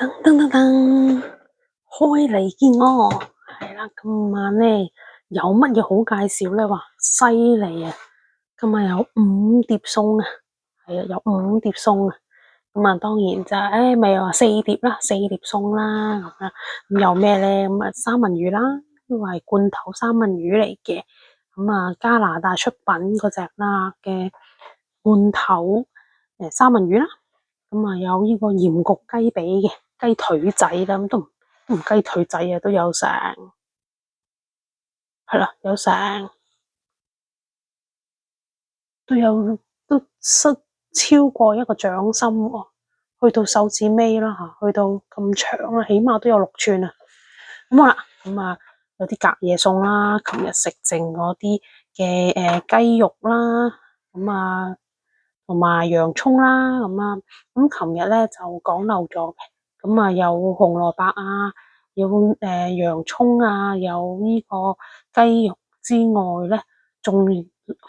噔噔噔噔，開嚟見我係啦。今晚咧有乜嘢好介紹咧？哇，犀利啊！今日有5碟餸啊，係啊，有5碟餸啊。咁啊，當然就係咪話4碟啦，4碟餸啦咁啊。咁有咩咧？咁啊，三文魚啦，呢個係罐頭三文魚嚟嘅。咁啊，加拿大出品嗰隻啦嘅罐頭三文魚啦。咁啊，有呢個鹽焗雞髀嘅雞腿仔啦，咁都唔雞腿仔啊，都有成係啦，有成都有都塞超過一個掌心喎，去到手指尾啦嚇，去到咁長啦，起碼都有6寸啊。咁好啦，咁啊有啲隔夜餸啦，琴日食剩嗰啲嘅雞肉啦，咁啊同埋洋葱啦，咁啊，咁琴日咧就講漏咗嘅，咁啊有紅蘿蔔啊，有洋葱啊，有呢個雞肉之外咧，仲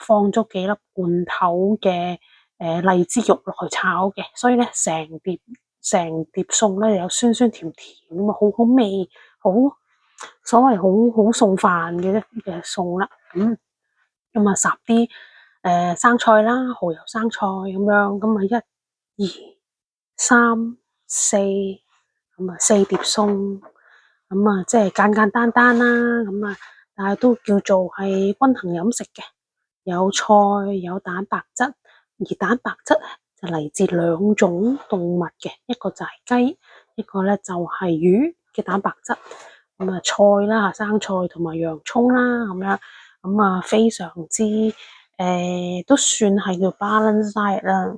放咗幾粒罐頭嘅荔枝肉落去炒嘅，所以咧成碟餸咧有酸酸甜甜咁啊，好好味，好所謂好餸飯嘅餸啦，咁啊烚啲生菜啦，蠔油生菜咁樣，咁啊1、2、3、4，咁啊4碟餸，咁啊即係簡單單啦，咁啊但係都叫做係均衡飲食嘅，有菜有蛋白質，而蛋白質咧就嚟自2種動物嘅，一個就係雞，一個咧就係魚嘅蛋白質。咁啊菜啦，生菜同埋洋葱啦，咁樣咁啊非常之都算係叫 balance diet 啦。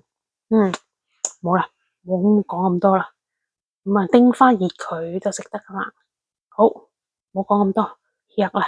冇啦，冇講咁多啦。咁啊叮翻熱佢就食得噶啦。好，冇講咁多，吔啦。